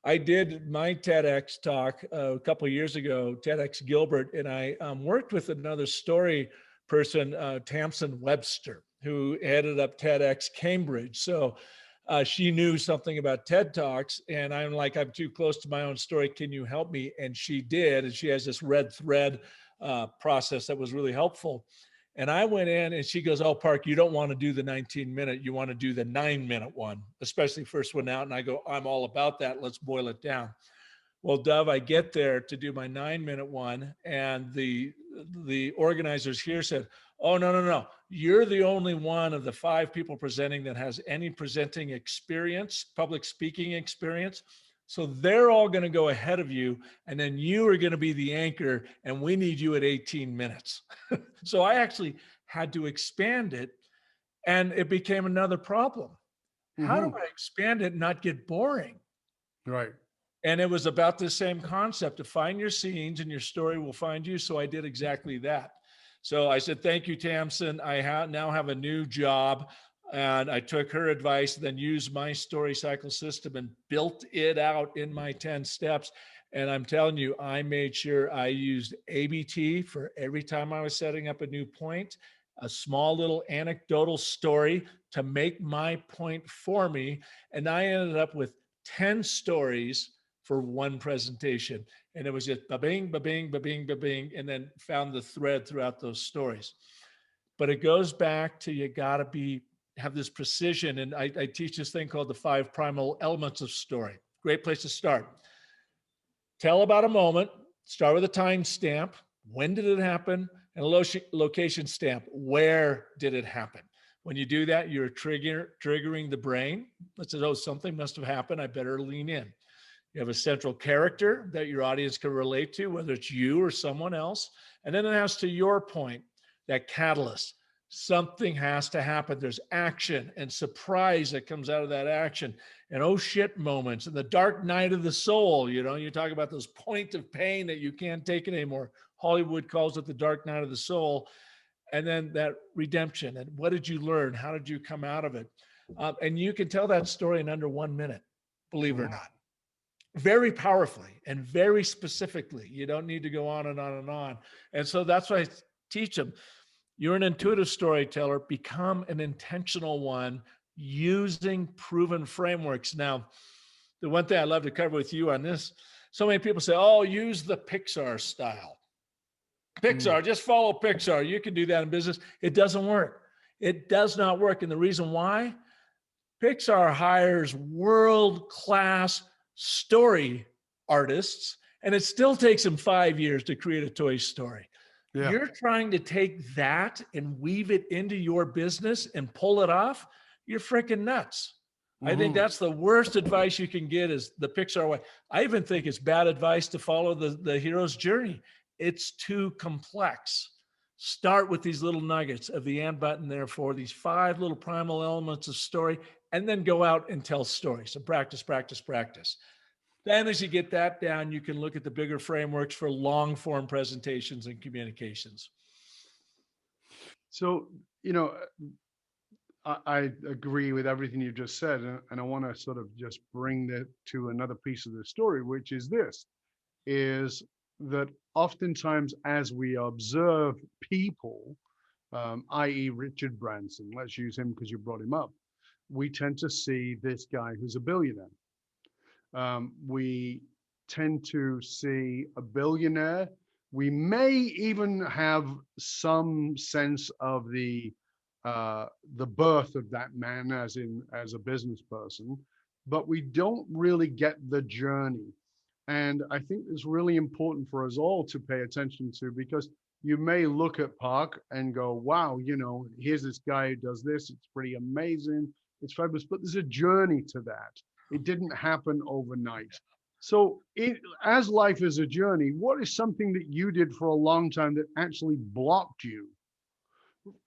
I did my TEDx talk a couple of years ago, TEDx Gilbert, and I worked with another story person, Tamsin Webster, who headed up TEDx Cambridge. So she knew something about TED Talks, and I'm like, I'm too close to my own story. Can you help me? And she did, and she has this red thread process that was really helpful. And I went in and she goes, oh, Park, you don't want to do the 19-minute. You want to do the 9-minute one, especially first one out. And I go, I'm all about that. Let's boil it down. Well, Dove, I get there to do my 9-minute one. And the organizers here said, oh, no. You're the only one of the 5 people presenting that has any presenting experience, public speaking experience. So they're all going to go ahead of you, and then you are going to be the anchor, and we need you at 18 minutes. So I actually had to expand it, and it became another problem. How do I expand it and not get boring? Right. And it was about the same concept to find your scenes, and your story will find you. So I did exactly that. So I said, thank you, Tamsin. I now have a new job. And I took her advice, then used my story cycle system and built it out in my 10 steps. And I'm telling you, I made sure I used ABT for every time I was setting up a new point, a small little anecdotal story to make my point for me. And I ended up with 10 stories for one presentation. And it was just ba-bing, ba-bing, ba-bing, ba-bing, and then found the thread throughout those stories. But it goes back to, you got to have this precision. And I teach this thing called the 5 primal elements of story. Great place to start. Tell about a moment, start with a time stamp. When did it happen? And a location stamp. Where did it happen? When you do that, you're triggering the brain. That says, oh, something must have happened. I better lean in. You have a central character that your audience can relate to, whether it's you or someone else. And then it has, to your point, that catalyst. Something has to happen. There's action and surprise that comes out of that action, and oh shit moments, and the dark night of the soul. You talk about those points of pain that you can't take it anymore. Hollywood calls it the dark night of the soul. And then that redemption. And what did you learn? How did you come out of it? And you can tell that story in under 1 minute, believe it or not. Very powerfully and very specifically. You don't need to go on and on and on. And so that's why I teach them. You're an intuitive storyteller. Become an intentional one using proven frameworks. Now, the one thing I love to cover with you on this, so many people say, oh, use the Pixar style. Pixar, just follow Pixar. You can do that in business. It doesn't work. It does not work. And the reason why? Pixar hires world-class story artists, and it still takes them 5 years to create a Toy Story. Yeah. You're trying to take that and weave it into your business and pull it off. You're freaking nuts. I think that's the worst advice you can get, is the Pixar way. I even think it's bad advice to follow the hero's journey. It's too complex. Start with these little nuggets of the and button, therefore, these 5 little primal elements of story, and then go out and tell stories. So practice, practice, practice. Then as you get that down, you can look at the bigger frameworks for long form presentations and communications. So, I agree with everything you just said. And I want to sort of just bring that to another piece of the story, which is this, is that oftentimes as we observe people, i.e. Richard Branson, let's use him because you brought him up, we tend to see this guy who's a billionaire. We tend to see a billionaire. We may even have some sense of the birth of that man as a business person, but we don't really get the journey. And I think it's really important for us all to pay attention to, because you may look at Park and go, wow, here's this guy who does this. It's pretty amazing. It's fabulous, but there's a journey to that. It didn't happen overnight. So as life is a journey, what is something that you did for a long time that actually blocked you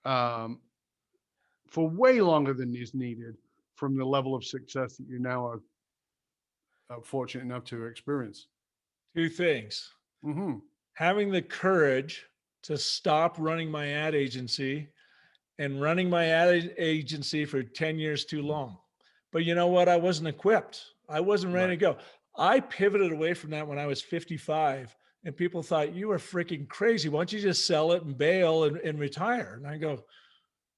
for way longer than is needed from the level of success that you now are fortunate enough to experience? 2 things. Having the courage to stop running my ad agency and running my ad agency for 10 years too long. But you know what? I wasn't equipped. I wasn't ready to go. I pivoted away from that when I was 55, and people thought, you were freaking crazy. Why don't you just sell it and bail and retire? And I go,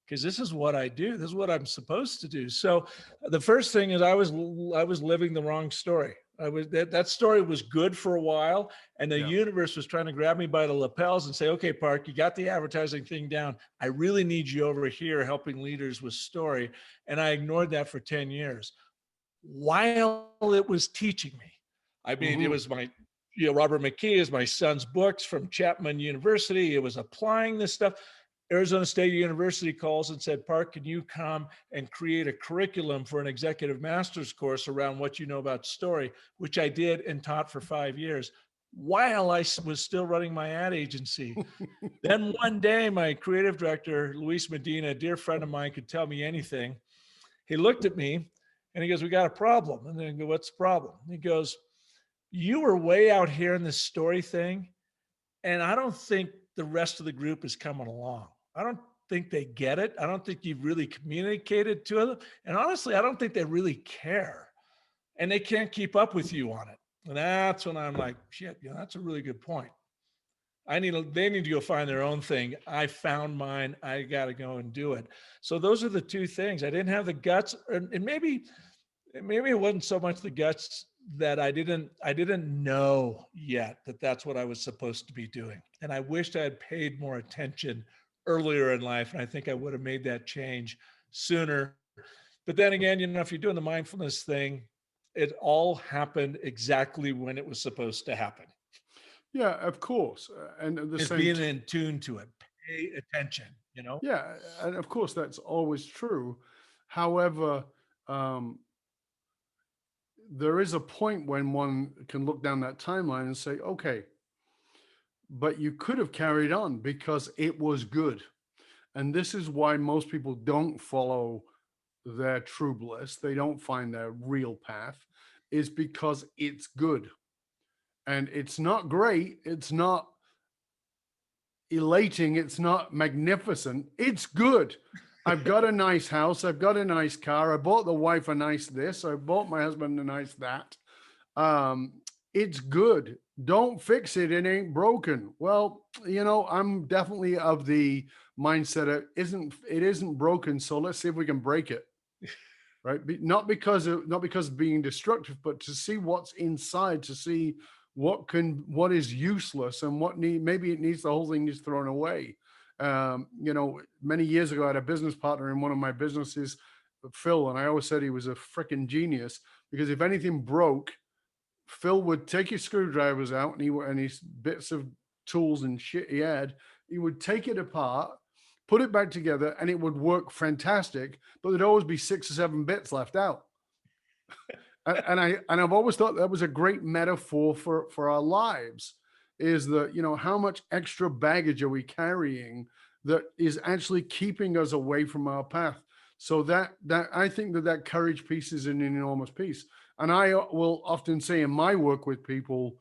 because this is what I do. This is what I'm supposed to do. So the first thing is I was living the wrong story. That story was good for a while, and the universe was trying to grab me by the lapels and say, okay, Park, you got the advertising thing down. I really need you over here helping leaders with story. And I ignored that for 10 years while it was teaching me. I mean, it was my, Robert McKee is my son's books from Chapman University. It was applying this stuff. Arizona State University calls and said, Park, can you come and create a curriculum for an executive master's course around what you know about story, which I did and taught for 5 years while I was still running my ad agency. Then one day, my creative director, Luis Medina, a dear friend of mine, could tell me anything. He looked at me and he goes, we got a problem. And then I go, what's the problem? He goes, you were way out here in this story thing, and I don't think the rest of the group is coming along. I don't think they get it. I don't think you've really communicated to them. And honestly, I don't think they really care. And they can't keep up with you on it. And that's when I'm like, shit, that's a really good point. They need to go find their own thing. I found mine. I got to go and do it. So those are the two things. I didn't have the guts, and maybe it wasn't so much the guts that I didn't know yet that that's what I was supposed to be doing. And I wished I had paid more attention earlier in life. And I think I would have made that change sooner. But then again, if you're doing the mindfulness thing, it all happened exactly when it was supposed to happen. Yeah, of course. And at the It's same being in tune to it, pay attention, Yeah, and of course that's always true. However, there is a point when one can look down that timeline and say, okay, but you could have carried on because it was good. And this is why most people don't follow their true bliss. They don't find their real path, is because it's good. And it's not great. It's not elating. It's not magnificent. It's good. I've got a nice house. I've got a nice car. I bought the wife a nice this. I bought my husband a nice that. It's good. Don't fix it. It ain't broken. Well, I'm definitely of the mindset of it isn't broken. So let's see if we can break it. Right. Not because of being destructive, but to see what's inside, to see what is useless and maybe it needs, the whole thing is thrown away. Many years ago, I had a business partner in one of my businesses, Phil, and I always said he was a freaking genius, because if anything broke, Phil would take his screwdrivers out and his bits of tools and shit he would take it apart, put it back together, and it would work fantastic, but there'd always be 6 or 7 bits left out. And I've always thought that was a great metaphor for our lives, is that, how much extra baggage are we carrying that is actually keeping us away from our path? So that I think that courage piece is an enormous piece. And I will often say in my work with people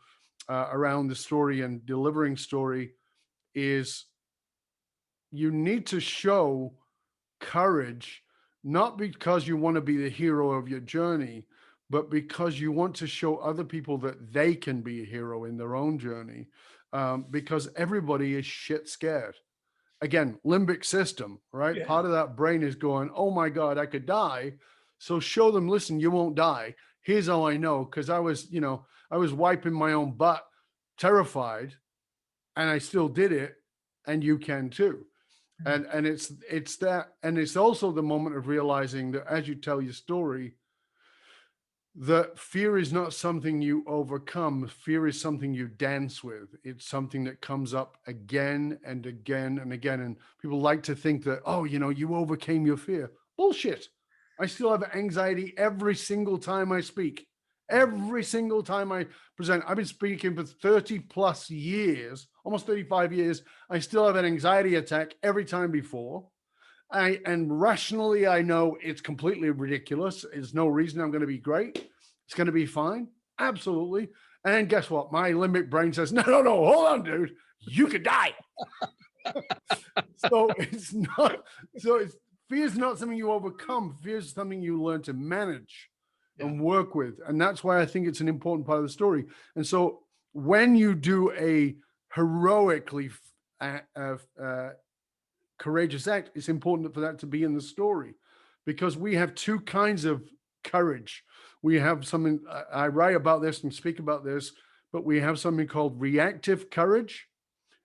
around the story and delivering story is you need to show courage, not because you want to be the hero of your journey, but because you want to show other people that they can be a hero in their own journey, because everybody is shit scared. Again, limbic system, right? Yeah. Part of that brain is going, oh my God, I could die. So show them, listen, you won't die. Here's how I know, because I was wiping my own butt, terrified, and I still did it, and you can too. Mm-hmm. And it's that, and it's also the moment of realizing that as you tell your story, that fear is not something you overcome. Fear is something you dance with. It's something that comes up again and again and again. And people like to think that, oh, you overcame your fear. Bullshit. I still have anxiety every single time I speak. Every single time I present. I've been speaking for 30 plus years, almost 35 years. I still have an anxiety attack every time before. And rationally, I know it's completely ridiculous. There's no reason I'm going to be great. It's going to be fine. Absolutely. And guess what? My limbic brain says, no, hold on, dude. You could die. Fear is not something you overcome. Fear is something you learn to manage. and work with. And that's why I think it's an important part of the story. And so when you do a heroically courageous act, it's important for that to be in the story, because we have two kinds of courage. We have something, I write about this and speak about this, but we have something called reactive courage.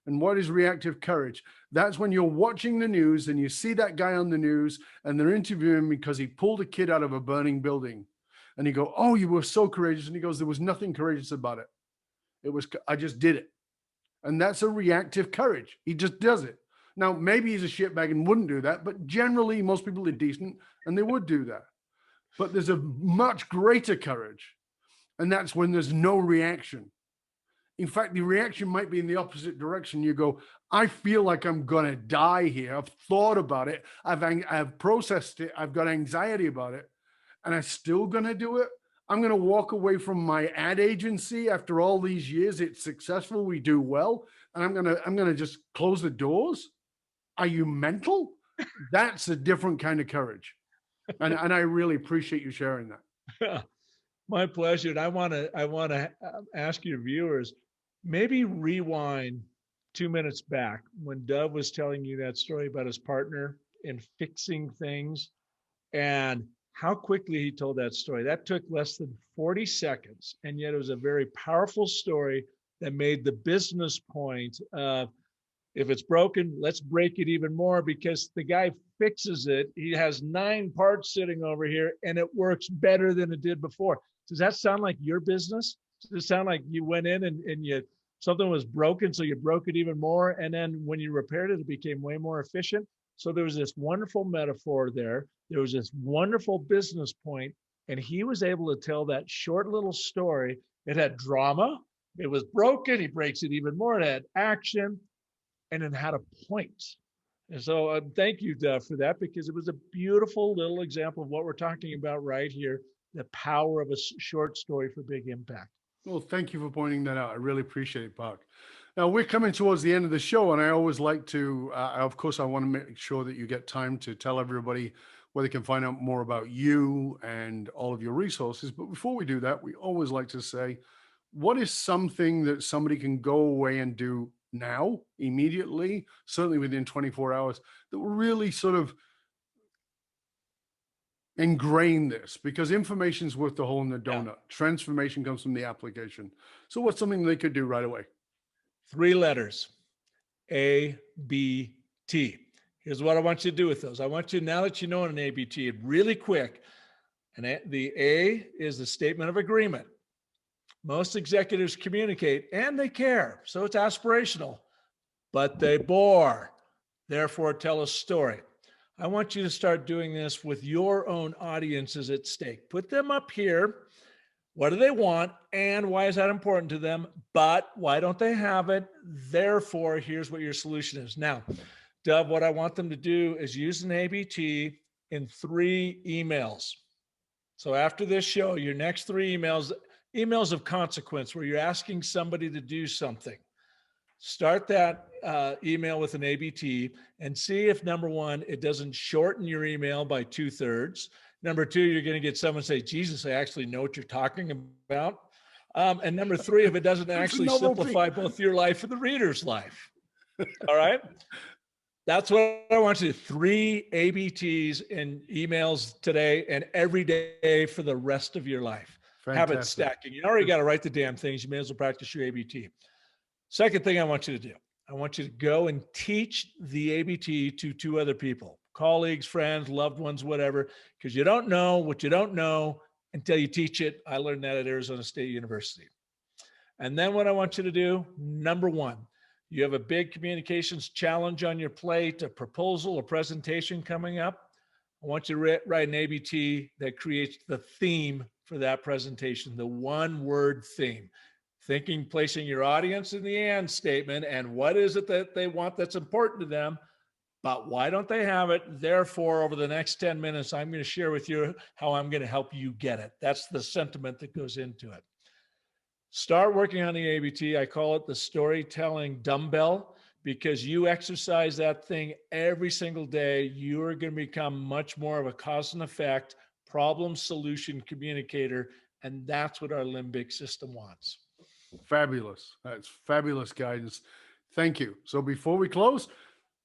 And what is reactive courage? That's when you're watching the news and you see that guy on the news and they're interviewing him because he pulled a kid out of a burning building. And you go, oh, you were so courageous. And he goes, there was nothing courageous about it. I just did it. And that's a reactive courage. He just does it. Now, maybe he's a shitbag and wouldn't do that, but generally most people are decent and they would do that. But there's a much greater courage. And that's when there's no reaction. In fact, the reaction might be in the opposite direction. You go, I feel like I'm going to die here. I've thought about it. I've processed it. I've got anxiety about it. And I'm still going to do it. I'm going to walk away from my ad agency after all these years. It's successful. We do well. And I'm going to just close the doors. Are you mental? That's a different kind of courage. And I really appreciate you sharing that. My pleasure. And I want to ask your viewers, maybe rewind 2 minutes back when Dove was telling you that story about his partner and fixing things and how quickly he told that story. That took less than 40 seconds. And yet it was a very powerful story that made the business point of, if it's broken, let's break it even more, because the guy fixes it. He has 9 parts sitting over here and it works better than it did before. Does that sound like your business? Does it sound like you went in and something was broken, so you broke it even more? And then when you repaired it, it became way more efficient. So there was this wonderful metaphor there. There was this wonderful business point, and he was able to tell that short little story. It had drama. It was broken. He breaks it even more. It had action. And it had a point. And so thank you, Duff, for that, because it was a beautiful little example of what we're talking about right here, the power of a short story for big impact. Well, thank you for pointing that out. I really appreciate it, Park. Now, we're coming towards the end of the show, and I always like to, of course, I want to make sure that you get time to tell everybody where they can find out more about you and all of your resources. But before we do that, we always like to say, what is something that somebody can go away and do now, immediately, certainly within 24 hours, that will really sort of ingrain this? Because information is worth the hole in the donut. Yeah. Transformation comes from the application. So what's something they could do right away? 3 letters, ABT. Here's what I want you to do with those. I want you, now that you know an ABT, really quick. And the A is the statement of agreement. Most executives communicate and they care, so it's aspirational, but they bore. Therefore, tell a story. I want you to start doing this with your own audiences at stake. Put them up here. What do they want? And why is that important to them? But why don't they have it? Therefore, here's what your solution is. Now, Dove, what I want them to do is use an ABT in 3 emails. So after this show, your next 3 emails of consequence, where you're asking somebody to do something. Start that email with an ABT and see if, number 1, it doesn't shorten your email by 2/3. Number 2, you're going to get someone say, Jesus, I actually know what you're talking about. And number 3, if it doesn't actually simplify both your life and the reader's life. All right. That's what I want you to do. 3 ABTs in emails today and every day for the rest of your life. Fantastic. Habit stacking. You already got to write the damn things. You may as well practice your ABT. Second thing I want you to do, I want you to go and teach the ABT to 2 other people, colleagues, friends, loved ones, whatever, because you don't know what you don't know until you teach it. I learned that at Arizona State University. And then what I want you to do, number 1, you have a big communications challenge on your plate, a proposal, a presentation coming up. I want you to write an ABT that creates the theme for that presentation, the 1-word theme. Thinking, placing your audience in the and statement, and what is it that they want that's important to them, but why don't they have it? Therefore, over the next 10 minutes, I'm going to share with you how I'm going to help you get it. That's the sentiment that goes into it. Start working on the ABT. I call it the storytelling dumbbell, because you exercise that thing every single day. You are going to become much more of a cause and effect, problem solution communicator. And that's what our limbic system wants. Fabulous. That's fabulous guidance. Thank you. So before we close,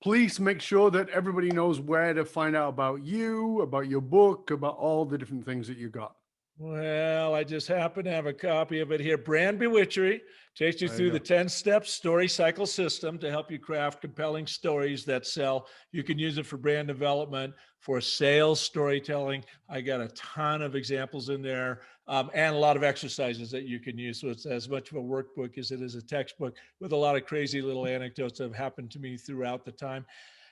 please make sure that everybody knows where to find out about you, about your book, about all the different things that you got. Well, I just happen to have a copy of it here. Brand Bewitchery takes you There through you the go. 10-step story cycle system to help you craft compelling stories that sell. You can use it for brand development, for sales storytelling. I got a ton of examples in there, and a lot of exercises that you can use. So it's as much of a workbook as it is a textbook, with a lot of crazy little anecdotes that have happened to me throughout the time.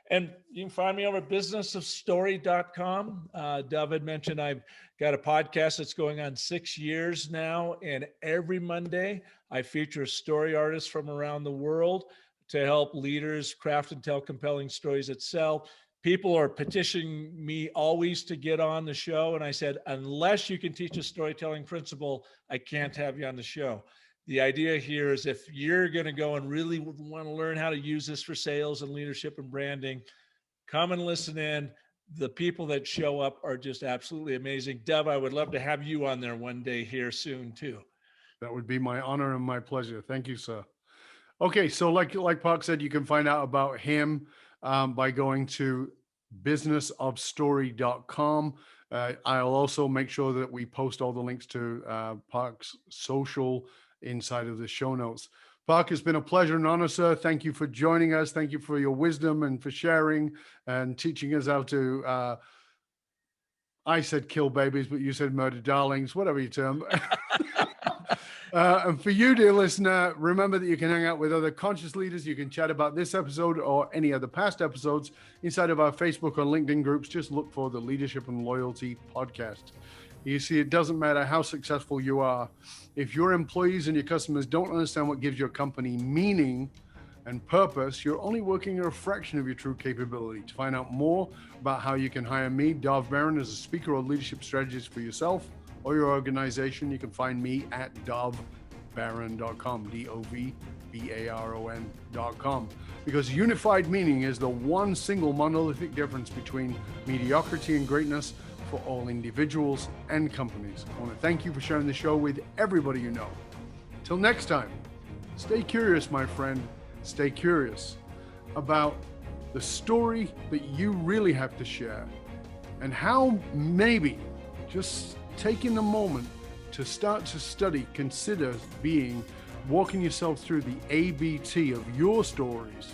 And you can find me over at businessofstory.com. Dov had mentioned I've got a podcast that's going on 6 years now. And every Monday, I feature a story artist from around the world to help leaders craft and tell compelling stories that sell. People are petitioning me always to get on the show. And I said, unless you can teach a storytelling principle, I can't have you on the show. The idea here is if you're going to go and really want to learn how to use this for sales and leadership and branding, come and listen in. The people that show up are just absolutely amazing. Dov, I would love to have you on there one day here soon too. That would be my honor and my pleasure. Thank you, sir. Okay, so like Park said, you can find out about him by going to businessofstory.com. I'll also make sure that we post all the links to Park's social inside of the show notes. Park, it's been a pleasure and honor, sir. Thank you for joining us. Thank you for your wisdom and for sharing and teaching us how to, I said kill babies, but you said murder darlings, whatever your term. And for you, dear listener, remember that you can hang out with other conscious leaders. You can chat about this episode or any other past episodes inside of our Facebook or LinkedIn groups. Just look for the Leadership and Loyalty Podcast. You see, it doesn't matter how successful you are. If your employees and your customers don't understand what gives your company meaning and purpose, you're only working a fraction of your true capability. To find out more about how you can hire me, Dov Baron, as a speaker or leadership strategist for yourself or your organization, you can find me at dovbaron.com, DOVBARON.com. Because unified meaning is the one single monolithic difference between mediocrity and greatness for all individuals and companies. I want to thank you for sharing the show with everybody you know. Till next time, stay curious, my friend. Stay curious about the story that you really have to share and how maybe just taking a moment to start to study, consider walking yourself through the ABT of your stories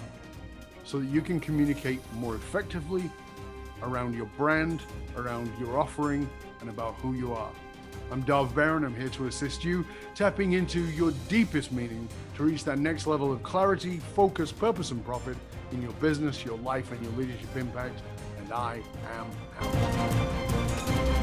so that you can communicate more effectively around your brand, around your offering, and about who you are. I'm Dov Baron. I'm here to assist you, tapping into your deepest meaning to reach that next level of clarity, focus, purpose, and profit in your business, your life, and your leadership impact. And I am out.